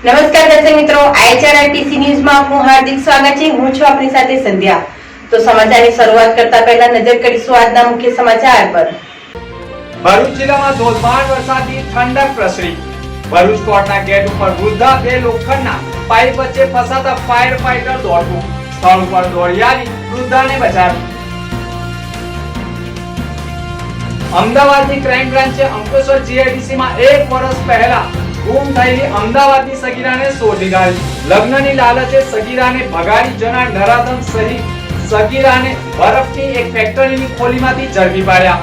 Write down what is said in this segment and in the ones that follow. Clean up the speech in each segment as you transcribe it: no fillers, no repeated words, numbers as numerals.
નમસ્કાર દર્શક મિત્રો, IHRTC ન્યૂઝમાં આપનું હાર્દિક સ્વાગત છે। હું છું આપની સાથે સંધ્યા। તો સમાચારની શરૂઆત કરતા પહેલા નજર કરીશું આજના મુખ્ય સમાચાર પર। ભરૂચ જિલ્લામાં ધોધમાર વરસાદથી ઠંડક પ્રસરી। ભરૂચ કોર્ટના ગેટ ઉપર વૃદ્ધા બે લોખંડના પાઇપ વચ્ચે ફસાતા ફાયર ફાઈટર દોડતું સ્થળ ઉપર દોડી આવી વૃદ્ધાને બચાવી। અમદાવાદની ક્રાઇમ બ્રાન્ચે અંકલેશ્વર GIDC માં 1 વર્ષ પહેલા ગુમ થયેલી અમદાવાદની સગીરાને શોધી કાઢી। લગ્નની લાલચે સગીરાને ભગાડી જનાર નરાધમ સહિત સગીરાને બરફની એક ફેક્ટરીની ખોલીમાંથી ઝડપી પાડ્યા।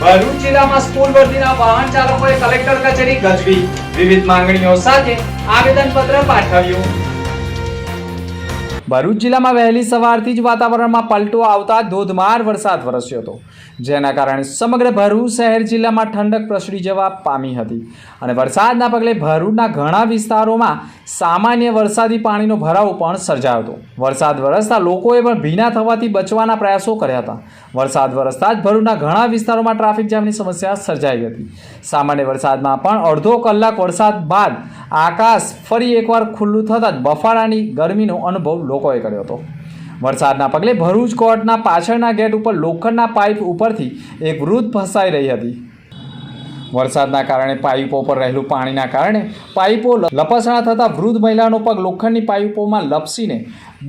ભરૂચ જિલ્લામાં સ્કૂલ વર્દીના વાહન ચાલકોએ કલેક્ટર કચેરી ગજવી વિવિધ માંગણીઓ સાથે આવેદનપત્ર પાઠવ્યું। ભરૂચ જિલ્લામાં વહેલી સવારથી જ વાતાવરણમાં પલટો આવતા ધોધમાર વરસાદ વરસ્યો હતો, જેના કારણે સમગ્ર ભરૂચ શહેર જિલ્લામાં ઠંડક પ્રસરી જવા પામી હતી અને વરસાદના પગલે ભરૂચના ઘણા વિસ્તારોમાં સામાન્ય વરસાદી પાણીનો ભરાવો પણ સર્જાયો હતો। વરસાદ વરસતા લોકોએ પણ ભીના થવાથી બચવાના પ્રયાસો કર્યા હતા। વરસાદ વરસતા જ ભરૂચના ઘણા વિસ્તારોમાં ટ્રાફિક જામની સમસ્યા સર્જાઈ હતી। સામાન્ય વરસાદમાં પણ અડધો કલાક વરસાદ બાદ આકાશ ફરી એકવાર ખુલ્લું થતાં જ બફારાની ગરમીનો અનુભવ લોકોએ કર્યો હતો। વરસાદના પગલે ભરૂચ કોર્ટના પાછળના ગેટ ઉપર લોખંડના પાઇપ ઉપરથી એક વૃદ્ધ ફસાઈ રહી હતી। વરસાદના કારણે પાઇપો પર રહેલું પાણીના કારણે પાઇપો લપસણા થતાં વૃદ્ધ મહિલાનો પગ લોખંડની પાઇપોમાં લપસીને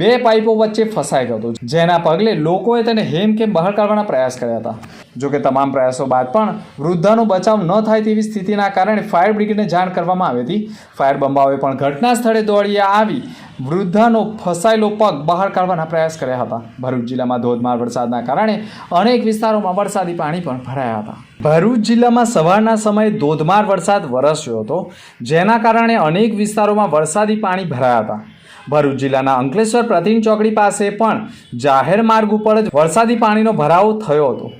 બે પાઇપો વચ્ચે ફસાઈ ગયો હતો, જેના પગલે લોકોએ તેને હેમખેમ બહાર કાઢવાના પ્રયાસ કર્યા હતા। જોકે તમામ પ્રયાસો બાદ પણ વૃદ્ધાનો બચાવ ન થાય તેવી સ્થિતિના કારણે ફાયર બ્રિગેડને જાણ કરવામાં આવી હતી। ફાયર બંબાઓએ પણ ઘટના સ્થળે દોડી આવી વૃદ્ધાનો ફસાયેલો પગ બહાર કાઢવાના પ્રયાસ કર્યા હતા। ભરૂચ જિલ્લામાં ધોધમાર વરસાદના કારણે અનેક વિસ્તારોમાં વરસાદી પાણી પણ ભરાયા હતા। ભરૂચ જિલ્લામાં સવારના સમયે ધોધમાર વરસાદ વરસ્યો હતો, જેના કારણે અનેક વિસ્તારોમાં વરસાદી પાણી ભરાયા હતા। ભરૂચ જિલ્લાના અંકલેશ્વર પ્રતિમ ચોકડી પાસે પણ જાહેર માર્ગ ઉપર જ વરસાદી પાણીનો ભરાવો થયો હતો।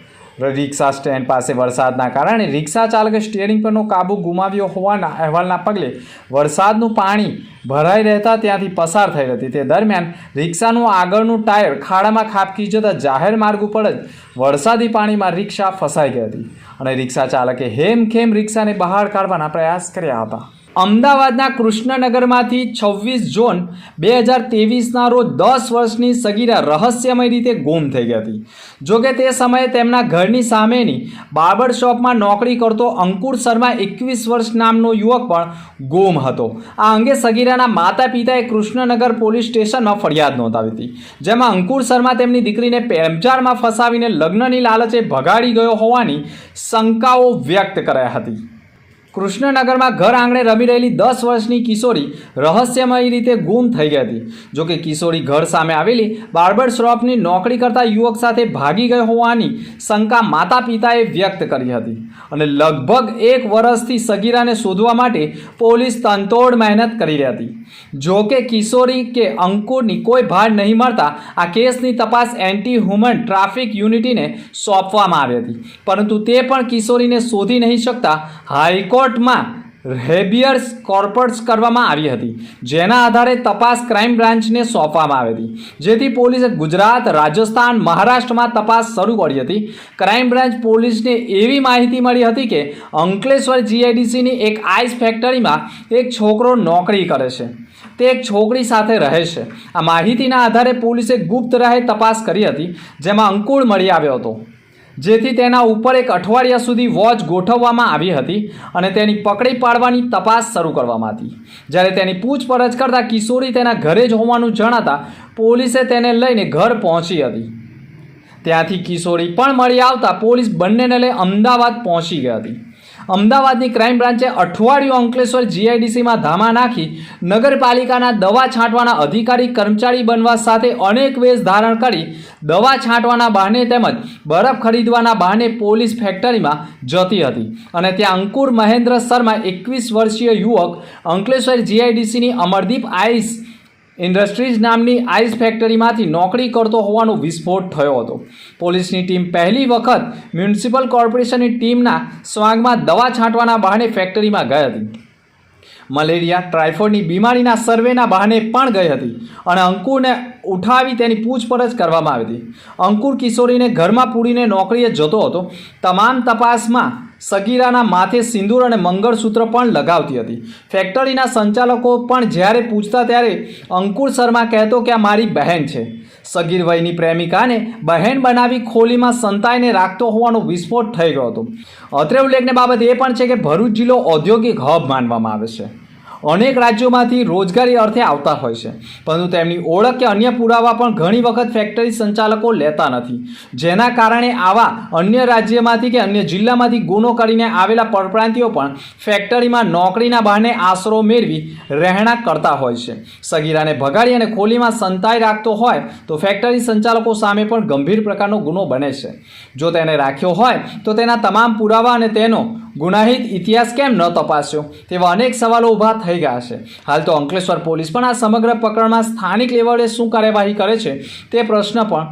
રિક્ષા સ્ટેન્ડ પાસે વરસાદના કારણે રિક્ષા ચાલકે સ્ટીયરિંગ પરનો કાબુ ગુમાવ્યો હોવાના અહેવાલના પગલે વરસાદનું પાણી ભરાઈ રહેતા ત્યાંથી પસાર થઈ હતી। તે દરમિયાન રિક્ષાનું આગળનું ટાયર ખાડામાં ખાબકી જતાં જાહેર માર્ગ ઉપર જ વરસાદી પાણીમાં રિક્ષા ફસાઈ ગઈ હતી અને રિક્ષા ચાલકે હેમખેમ રિક્ષાને બહાર કાઢવાના પ્રયાસ કર્યા હતા। અમદાવાદના કૃષ્ણનગરમાંથી 26 જૂન 2023ના રોજ 10 વર્ષની સગીરા રહસ્યમય રીતે ગુમ થઈ ગઈ હતી। જોકે તે સમયે તેમના ઘરની સામેની બાર્બર શોપમાં નોકરી કરતો અંકુર શર્મા 21 વર્ષ નામનો યુવક પણ ગુમ હતો। આ અંગે સગીરાના માતા પિતાએ કૃષ્ણનગર પોલીસ સ્ટેશનમાં ફરિયાદ નોંધાવી હતી, જેમાં અંકુર શર્મા તેમની દીકરીને પેંચાળમાં ફસાવીને લગ્નની લાલચે ભગાડી ગયો હોવાની શંકાઓ વ્યક્ત કરાઈ હતી। કૃષ્ણનગરમાં ઘર આંગણે રમી રહેલી 10 વર્ષની કિશોરી રહસ્યમય રીતે ગુમ થઈ ગઈ હતી। જોકે કિશોરી ઘર સામે આવેલી બાર્બર શોપની નોકરી કરતા યુવક સાથે ભાગી ગઈ હોવાની શંકા માતા પિતાએ વ્યક્ત કરી હતી અને લગભગ 1 વર્ષથી સગીરાને શોધવા માટે પોલીસ તનતોડ મહેનત કરી રહી હતી। જોકે કિશોરી કે અંકુરની કોઈ ભાડ નહીં મળતા આ કેસની તપાસ એન્ટી હ્યુમન ટ્રાફિક યુનિટીને સોંપવામાં આવી હતી, પરંતુ તે પણ કિશોરીને શોધી નહીં શકતા હાઈકોર્ટમાં હેબિયસ કોર્પસ કરવામાં આવી હતી, જેના આધારે તપાસ ક્રાઇમ બ્રાન્ચને સોંપવામાં આવી હતી, જેથી પોલીસે ગુજરાત, રાજસ્થાન, મહારાષ્ટ્રમાં તપાસ શરૂ કરી હતી। ક્રાઇમ બ્રાન્ચ પોલીસને એવી માહિતી મળી હતી કે અંકલેશ્વર GIDCની એક આઈસ ફેક્ટરીમાં એક છોકરો નોકરી કરે છે, તે એક છોકરી સાથે રહે છે। આ માહિતીના આધારે પોલીસે ગુપ્ત રાહે તપાસ કરી હતી, જેમાં અંકુર મળી આવ્યો હતો, જેથી તેના ઉપર એક અઠવાડિયા સુધી વોચ ગોઠવવામાં આવી હતી અને તેની પકડી પાડવાની તપાસ શરૂ કરવામાં હતી। જ્યારે તેની પૂછપરછ કરતાં કિશોરી તેના ઘરે જ હોવાનું જણાતા પોલીસે તેને લઈને ઘર પહોંચી હતી। ત્યાંથી કિશોરી પણ મળી આવતા પોલીસ બંનેને લઈ અમદાવાદ પહોંચી ગઈ હતી। અમદાવાદની ક્રાઇમ બ્રાન્ચે અઠવાડિયું અંકલેશ્વર GIDCમાં ધામા નાખી નગરપાલિકાના દવા છાંટવાના અધિકારી કર્મચારી બનવા સાથે અનેક વેશ ધારણ કરી દવા છાંટવાના બહાને તેમજ બરફ ખરીદવાના બહાને પોલીસ ફેક્ટરીમાં જતી હતી અને ત્યાં અંકુર મહેન્દ્ર શર્મા 21 વર્ષીય યુવક અંકલેશ્વર GIDCની અમરદીપ આઈસ ઇન્ડસ્ટ્રીઝ નામની આઈસ ફેક્ટરીમાંથી નોકરી કરતો હોવાનો વિસ્ફોટ થયો હતો। પોલીસની ટીમ પહેલી વખત મ્યુનિસિપલ કોર્પોરેશનની ટીમના સ્વાગમાં દવા છાંટવાના બહાને ફેક્ટરીમાં ગઈ હતી। મલેરિયા ટાઇફોઇડની બીમારીના સર્વેના બહાને પણ ગઈ હતી અને અંકુરને ઉઠાવી તેની પૂછપરછ કરવામાં આવી હતી। અંકુર કિશોરીને ઘરમાં પૂરીને નોકરીએ જતો હતો। તમામ તપાસમાં સગીરાના માથે સિંદૂર અને મંગળસૂત્ર પણ લગાવતી હતી. ફેક્ટરીના સંચાલકો પણ જ્યારે પૂછતા ત્યારે અંકુર શર્મા કહેતો કે આ મારી બહેન છે. સગીર વયની પ્રેમિકાને બહેન બનાવી ખોલીમાં સંતાઈને રાખતો હોવાનો વિસ્ફોટ થઈ ગયો હતો. અત્રે ઉલ્લેખનીય બાબત એ પણ છે કે ભરૂચ જિલ્લો ઔદ્યોગિક હબ માનવામાં આવે છે. અનેક રાજ્યોમાંથી રોજગારી અર્થે આવતા હોય છે, પરંતુ તેમની ઓળખ કે અન્ય પુરાવા પણ ઘણી વખત ફેક્ટરી સંચાલકો લેતા નથી, જેના કારણે આવા અન્ય રાજ્યમાંથી કે અન્ય જિલ્લામાંથી ગુનો કરીને આવેલા પરપ્રાંતિઓ પણ ફેક્ટરીમાં નોકરીના બહાને આશરો મેળવી રહેણાંક કરતા હોય છે. સગીરાને ભગાડી અને ખોલીમાં સંતાઈ રાખતો હોય તો ફેક્ટરી સંચાલકો સામે પણ ગંભીર પ્રકારનો ગુનો બને છે. જો તેને રાખ્યો હોય તો તેના તમામ પુરાવા અને તેનો ગુનાહિત ઇતિહાસ કેમ ન તપાસ્યો તેવા અનેક સવાલો ઊભા થઈ ગયા છે. હાલ તો અંકલેશ્વર પોલીસ પણ આ સમગ્ર પ્રકરણમાં સ્થાનિક લેવલે શું કાર્યવાહી કરે છે તે પ્રશ્ન પણ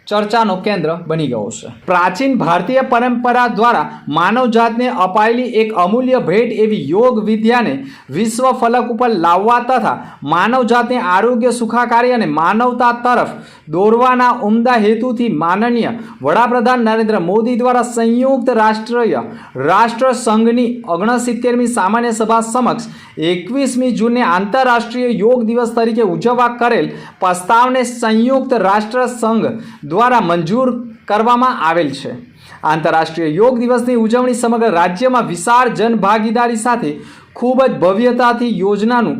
ચર્ચાનો કેન્દ્ર બની ગયો છે. પ્રાચીન ભારતીય પરંપરા દ્વારા માનવજાતને અપાયેલી એક અમૂલ્ય ભેટ એવી યોગ વિદ્યાને વિશ્વ ફલક ઉપર લાવવા તથા માનવજાતને આરોગ્ય, સુખાકારી અને માનવતા તરફ દોરવાના ઉમદા હેતુથી માનનીય વડાપ્રધાન નરેન્દ્ર મોદી દ્વારા સંયુક્ત રાષ્ટ્રસંઘની 69મી સામાન્ય સભા સમક્ષ 21મી જૂનને આંતરરાષ્ટ્રીય યોગ દિવસ તરીકે ઉજવવા કરેલ પ્રસ્તાવને સંયુક્ત રાષ્ટ્રસંઘ દ્વારા મંજૂર કરવામાં આવેલ છે. આંતરરાષ્ટ્રીય યોગ દિવસની ઉજવણી સમગ્ર રાજ્યમાં વિશાળ જનભાગીદારી સાથે ખૂબ જ ભવ્યતાથી યોજનાનું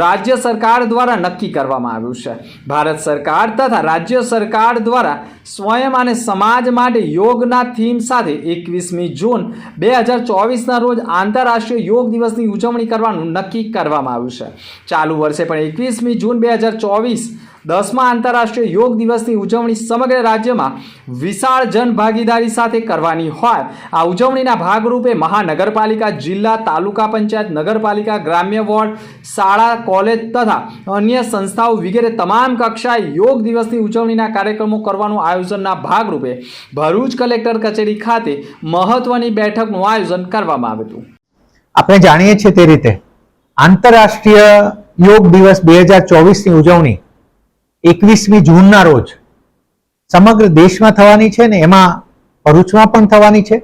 રાજ્ય સરકાર દ્વારા નક્કી કરવામાં આવ્યું છે. ભારત સરકાર તથા રાજ્ય સરકાર દ્વારા સ્વયં અને સમાજ માટે યોગના થીમ સાથે 21મી જૂન 2024ના રોજ આંતરરાષ્ટ્રીય યોગ દિવસની ઉજવણી કરવાનું નક્કી કરવામાં આવ્યું છે. ચાલુ વર્ષે પણ 21મી જૂન 2024 10મા આંતરરાષ્ટ્રીય યોગ દિવસની ઉજવણી સમગ્ર રાજ્યમાં વિશાળ જનભાગીદારી સાથે કરવાની હોય. આ ઉજવણીના ભાગરૂપે મહાનગરપાલિકા, જિલ્લા, તાલુકા પંચાયત, નગરપાલિકા, ગ્રામ્ય વોર્ડ, શાળા, કોલેજ તથા અન્ય સંસ્થાઓ વગેરે તમામ કક્ષાએ યોગ દિવસની ઉજવણીના કાર્યક્રમો કરવાનું આયોજનના ભાગરૂપે ભરૂચ કલેક્ટર કચેરી ખાતે મહત્વની બેઠકનું આયોજન કરવામાં આવ્યું હતું. આપણે જાણીએ છીએ તે રીતે આંતરરાષ્ટ્રીય યોગ દિવસ 2024ની ઉજવણી 21મી જૂનના રોજ સમગ્ર દેશમાં થવાની છે ને એમાં ભરૂચમાં પણ થવાની છે.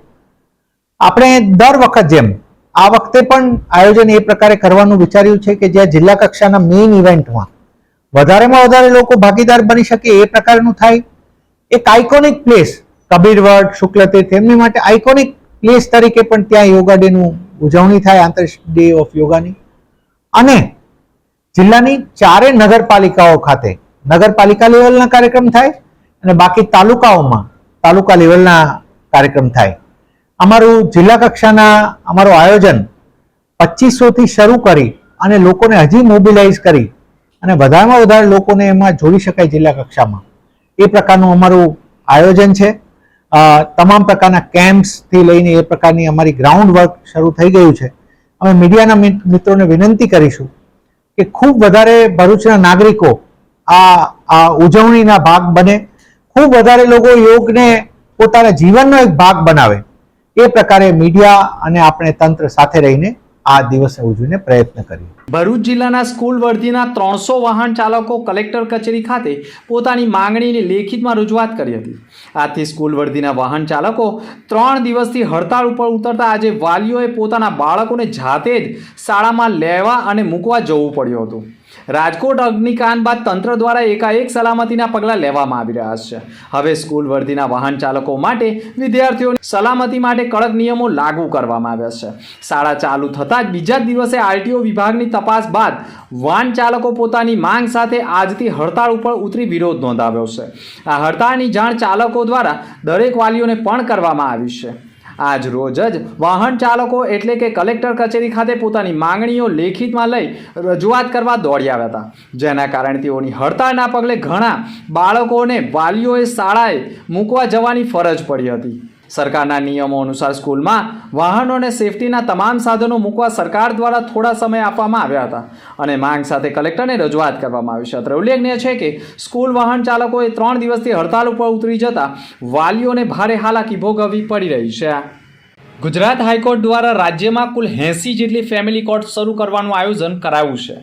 આપણે દર વખત જેમ આ વખતે પણ આયોજન એ પ્રકારે કરવાનું વિચાર્યું છે કે જ્યાં જિલ્લા કક્ષાના મેઇન ઇવેન્ટમાં વધારેમાં વધારે લોકો ભાગીદાર બની શકે એ પ્રકારનું થાય. એક આઇકોનિક પ્લેસ કબીરવડ, શુક્લતીર્થ એમની માટે આઇકોનિક પ્લેસ તરીકે પણ ત્યાં યોગા ડેનું ઉજવણી થાય, આંતરરાષ્ટ્રીય ડે ઓફ યોગાની. અને જિલ્લાની 4 નગરપાલિકાઓ ખાતે નગરપાલિકા લેવલના કાર્યક્રમ થાય અને બાકી તાલુકાઓમાં તાલુકા લેવલના કાર્યક્રમ થાય. અમારું જિલ્લા કક્ષાના અમારું આયોજન 2500થી શરૂ કરી અને લોકોને હજી મોબિલાઇઝ કરી અને વધારેમાં વધારે લોકોને એમાં જોડી શકાય જિલ્લા કક્ષામાં એ પ્રકારનું અમારું આયોજન છે. તમામ પ્રકારના કેમ્પ્સથી લઈને એ પ્રકારની અમારી ગ્રાઉન્ડ વર્ક શરૂ થઈ ગયું છે. અમે મીડિયાના મિત્રોને વિનંતી કરીશું કે ખૂબ વધારે ભરૂચના નાગરિકો આ ઉજવણીના ભાગ બને, ખૂબ વધારે લોકો યોગને પોતાના જીવનનો એક ભાગ બનાવે એ પ્રકારે મીડિયા અને આપણે તંત્ર સાથે રહીને આ દિવસે ઉજવીને પ્રયત્ન કરીએ. ભરૂચ જિલ્લાના સ્કૂલ વર્ધીના 300 વાહન ચાલકો કલેક્ટર કચેરી ખાતે પોતાની માંગણીની લેખિતમાં રજૂઆત કરી હતી. આથી સ્કૂલ વર્ધીના વાહન ચાલકો 3 દિવસથી હડતાળ ઉપર ઉતરતા આજે વાલીઓએ પોતાના બાળકોને જાતે જ શાળામાં લેવા અને મૂકવા જવું પડ્યું હતું. રાજકોટ અગ્નિકાંડ બાદ તંત્ર દ્વારા એકાએક સલામતીના પગલાં લેવામાં આવી રહ્યા છે. હવે સ્કૂલ વર્ધીના વાહન ચાલકો માટે વિદ્યાર્થીઓની સલામતી માટે કડક નિયમો લાગુ કરવામાં આવ્યા છે. શાળા ચાલુ થતાં જ બીજા જ દિવસે આરટીઓ વિભાગની તપાસ બાદ વાહન ચાલકો પોતાની માંગ સાથે આજથી હડતાળ ઉપર ઉતરી વિરોધ નોંધાવ્યો છે. આ હડતાળની જાણ ચાલકો દ્વારા દરેક વાલીઓને પણ કરવામાં આવી છે. આજ રોજ જ વાહન ચાલકો એટલે કે કલેક્ટર કચેરી ખાતે પોતાની માંગણીઓ લેખિતમાં લઈ રજૂઆત કરવા દોડી આવ્યા હતા, જેના કારણે તેઓની હડતાળના પગલે ઘણા બાળકોને વાલીઓએ શાળાએ મૂકવા જવાની ફરજ પડી હતી. સરકારના નિયમો અનુસાર સ્કૂલમાં વાહનોને સેફટીના તમામ સાધનો મૂકવા સરકાર દ્વારા થોડા સમય આપવામાં આવ્યા હતા અને માંગ સાથે કલેક્ટરને રજૂઆત કરવામાં આવી છે. અત્રે ઉલ્લેખનીય છે કે સ્કૂલ વાહન ચાલકોએ 3 દિવસથી હડતાળ ઉપર ઉતરી જતા વાલીઓને ભારે હાલાકી ભોગવવી પડી રહી છે. ગુજરાત હાઈકોર્ટ દ્વારા રાજ્યમાં કુલ 80 જેટલી ફેમિલી કોર્ટ શરૂ કરવાનું આયોજન કરાયું છે,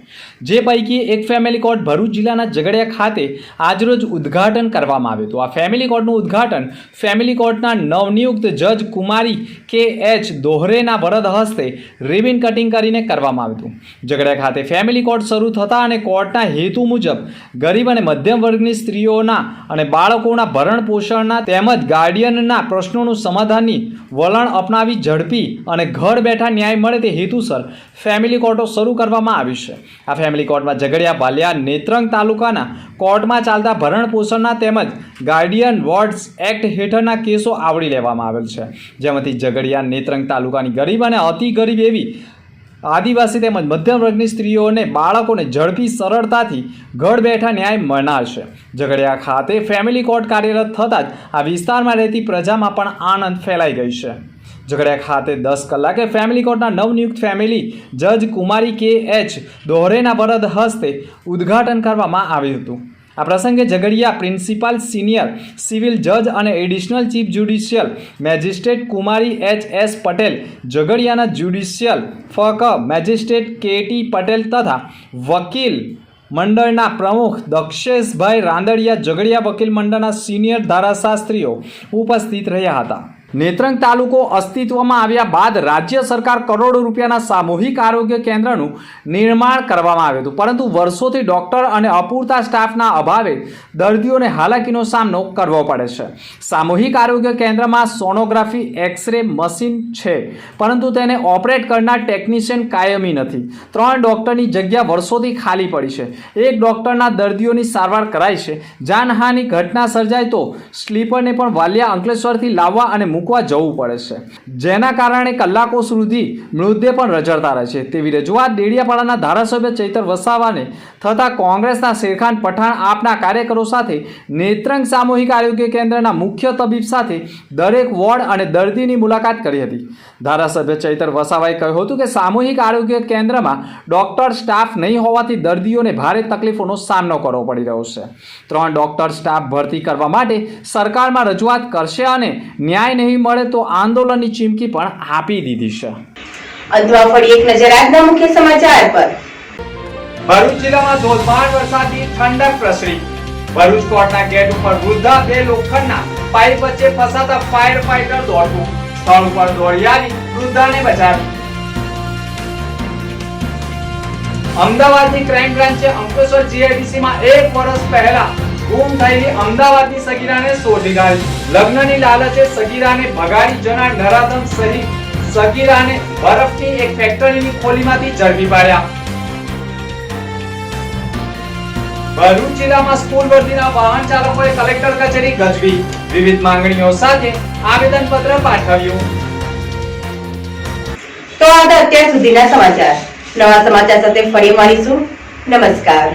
જે પૈકી એક ફેમિલી કોર્ટ ભરૂચ જિલ્લાના ઝઘડિયા ખાતે આજરોજ ઉદ્ઘાટન કરવામાં આવ્યું હતું. આ ફેમિલી કોર્ટનું ઉદ્ઘાટન ફેમિલી કોર્ટના નવનિયુક્ત જજ કુમારી કે.એચ. દોહરેના વરદ હસ્તે રિબિન કટિંગ કરીને કરવામાં આવ્યું હતું. ઝઘડિયા ખાતે ફેમિલી કોર્ટ શરૂ થતાં અને કોર્ટના હેતુ મુજબ ગરીબ અને મધ્યમ વર્ગની સ્ત્રીઓના અને બાળકોના ભરણ પોષણના તેમજ ગાર્ડિયનના પ્રશ્નોનું સમાધાનની વલણ અપનાવી ઝડપી અને ઘર બેઠા ન્યાય મળે તે હેતુસર ફેમિલી કોર્ટો શરૂ કરવામાં આવી છે. આ ફેમિલી કોર્ટમાં ઝઘડિયા, ભાલિયા, નેત્રંગ તાલુકાના કોર્ટમાં ચાલતા ભરણ પોષણના તેમજ ગાર્ડિયન વોર્ડ્સ એક્ટ હેઠળના કેસો આવરી લેવામાં આવેલ છે, જેમાંથી ઝઘડિયા, નેત્રંગ તાલુકાની ગરીબ અને અતિ ગરીબ એવી આદિવાસી તેમજ મધ્યમ વર્ગની સ્ત્રીઓને બાળકોને ઝડપી સરળતાથી ઘર બેઠા ન્યાય મળનાર છે. ઝઘડિયા ખાતે ફેમિલી કોર્ટ કાર્યરત થતાં જ આ વિસ્તારમાં રહેતી પ્રજામાં પણ આનંદ ફેલાઈ ગઈ છે. ઝઘડિયા ખાતે 10 કલાકે ફેમિલી કોર્ટના નવનિયુક્ત ફેમિલી જજ કુમારી કે.એચ. દોહરેના વરદ હસ્તે ઉદ્ઘાટન કરવામાં આવ્યું હતું. આ પ્રસંગે ઝઘડિયા પ્રિન્સિપાલ સિનિયર સિવિલ જજ અને એડિશનલ ચીફ જ્યુડિશિયલ મેજિસ્ટ્રેટ કુમારી એચ.એસ. પટેલ, ઝઘડિયાના જ્યુડિશિયલ ફક મેજિસ્ટ્રેટ કે.ટી. પટેલ તથા વકીલ મંડળના પ્રમુખ દક્ષેશભાઈ રાંદડિયા, ઝઘડિયા વકીલ મંડળના સિનિયર ધારાશાસ્ત્રીઓ ઉપસ્થિત રહ્યા હતા. નેત્રંગ તાલુકો અસ્તિત્વમાં આવ્યા બાદ રાજ્ય સરકાર કરોડો રૂપિયાના સામૂહિક આરોગ્ય કેન્દ્રનું નિર્માણ કરવામાં આવ્યું હતું, પરંતુ વર્ષોથી ડોક્ટર અને અપૂરતા સ્ટાફના અભાવે દર્દીઓને હાલાકીનો સામનો કરવો પડે છે. સામૂહિક આરોગ્ય કેન્દ્રમાં સોનોગ્રાફી, એક્સ-રે મશીન છે, પરંતુ તેને ઓપરેટ કરનાર ટેકનિશિયન કાયમી નથી. 3 ડોક્ટરની જગ્યા વર્ષોથી ખાલી પડી છે. એક ડોક્ટરના દર્દીઓની સારવાર કરાય છે. જાનહાની ઘટના સર્જાય તો સ્લીપરને પણ વાલિયા અંકલેશ્વરથી લાવવા અને મૂકવા જવું પડે છે, જેના કારણે કલાકો સુધી મૃતદેહ પણ રઝળતા રહે છે. તેવી રજૂઆત ડેડિયાપાડાના ધારાસભ્ય ચૈતર વસાવાને થતાં કોંગ્રેસના શેરખાન પઠાણ આપના કાર્યકરો સાથે નેત્રંગ સામૂહિક આરોગ્ય કેન્દ્રના મુખ્ય તબીબ સાથે દરેક વોર્ડ અને દર્દીની મુલાકાત કરી હતી. ધારાસભ્ય ચૈતર વસાવાએ કહ્યું હતું કે સામૂહિક આરોગ્ય કેન્દ્રમાં ડોક્ટર સ્ટાફ નહીં હોવાથી દર્દીઓને ભારે તકલીફોનો સામનો કરવો પડી રહ્યો છે. 3 ડોક્ટર સ્ટાફ ભરતી કરવા માટે સરકારમાં રજૂઆત કરશે અને ન્યાય નહીં મળે તો આંદોલનની ચીમકી પણ આપી દીધી છે. અંતમાં ફરી એક નજર આજના મુખ્ય સમાચાર પર. ભરૂચ જિલ્લામાં ધોધમાર વરસાદથી ઠંડક પ્રસરી. ભરૂચ કોર્ટના ગેટ ઉપર વૃદ્ધા 2 લોખંડના પાઇપ વચ્ચે ફસાતા ફાયર ફાઈટર દોડતું સ્થળ ઉપર દોડી આવી વૃદ્ધાને બચાવી. અમદાવાદની ક્રાઇમ બ્રાન્ચે અંકલેશ્વર જીઆઈડીસીમાં 1 વર્ષ પહેલા ગુમ થયેલી અમદાવાદની સગીરાને શોધી કાઢી. લગ્નની લાલચે સગીરાને ભગાડી જનાર નરાધમ સહિત સગીરાને બરફની એક ફેક્ટરીની ખોલીમાંથી ઝડપી પાડ્યા. ભરૂચ જિલ્લામાં સ્કૂલ વર્દીના વાહન ચાલકોએ કલેક્ટર કચેરી ગજવી. વિવિધ માંગણીઓ સાથે આવેદનપત્ર પાઠવ્યું. તો આ હતા અત્યાર સુધીના સમાચાર. નવા સમાચાર સાથે ફરી મળીશું. નમસ્કાર.